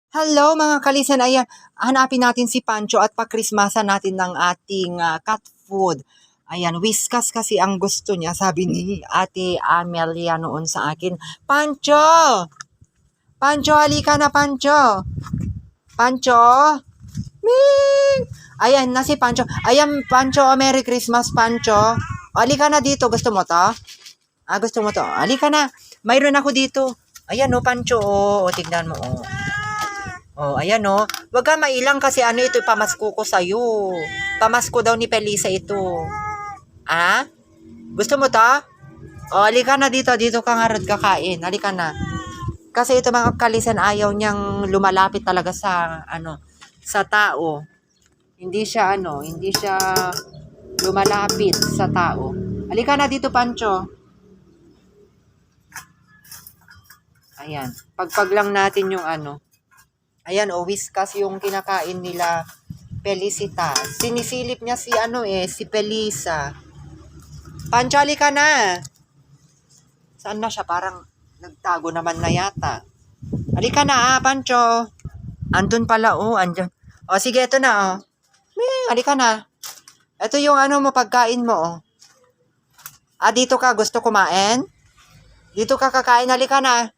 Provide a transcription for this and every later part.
Hello mga kalisan, ayan, hanapin natin si Pancho at pakrismasan natin ng ating cat food. Ayan, whiskas kasi ang gusto niya, sabi ni Ate Amelia noon sa akin. Pancho! Pancho, halika na Pancho! Pancho! Ming! Ayan na si Pancho. Ayan, Pancho, Merry Christmas, Pancho. Halika na dito, gusto mo to? Gusto mo to? Halika na. Mayroon ako dito. Ayan o, Pancho, o, tignan mo, o. Oh, ayan oh. Wag ka mailang kasi ano ito, pamasko ko sa'yo. Pamasko daw ni Pelisa ito. Ah? Gusto mo to? Oh, halika na dito. Dito ka nga rin kakain. Halika na. Kasi ito mga kalisan, ayaw niyang lumalapit talaga sa, sa tao. Hindi siya, hindi siya lumalapit sa tao. Halika na dito, Pancho. Ayan. Pagpag lang natin yung Ayan, whiskas yung kinakain nila Felicita. Sinisilip niya si si Pelisa. Pancho, ka na. Saan na siya? Parang nagtago naman na yata. Halika na, Pancho. Andun pala, andyan. Sige, ito na, halika na. Ito yung mo, pagkain mo, dito ka, gusto kumain? Dito ka kakain, halika na.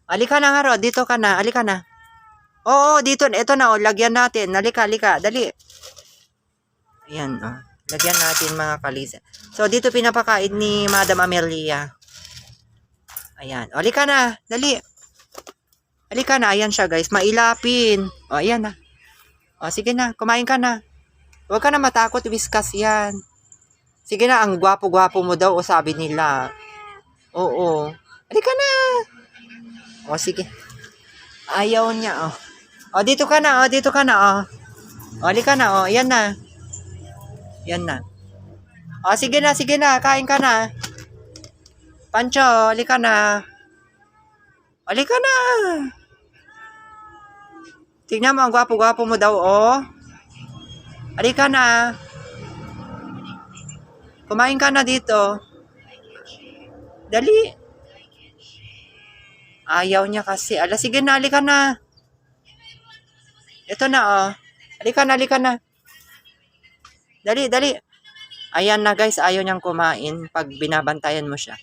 Halika na nga, dito ka na, halika na. Oo, dito, ito na, lagyan natin. Halika, dali. Ayan, lagyan natin mga kalisa. So, dito pinapakain ni Madam Amelia. Ayan, halika na, dali. Halika na, ayan siya guys, mailapin. Ayan na. Sige na, kumain ka na. Huwag ka na matakot, whiskas yan. Sige na, ang gwapo-gwapo mo daw, sabi nila. Oo. Halika na. Sige. Ayaw niya, dito ka na, dito ka na, halika na, yan na. Yan na. Sige na, kain ka na. Pancho, halika na. Halika na. Tignan mo, ang gwapo-gwapo mo daw, Halika na. Kumain ka na dito. Dali. Ayaw niya kasi. Sige na, halika na. Ito na, Halika na. Dali. Ayan na guys, ayaw niyang kumain pag binabantayan mo siya.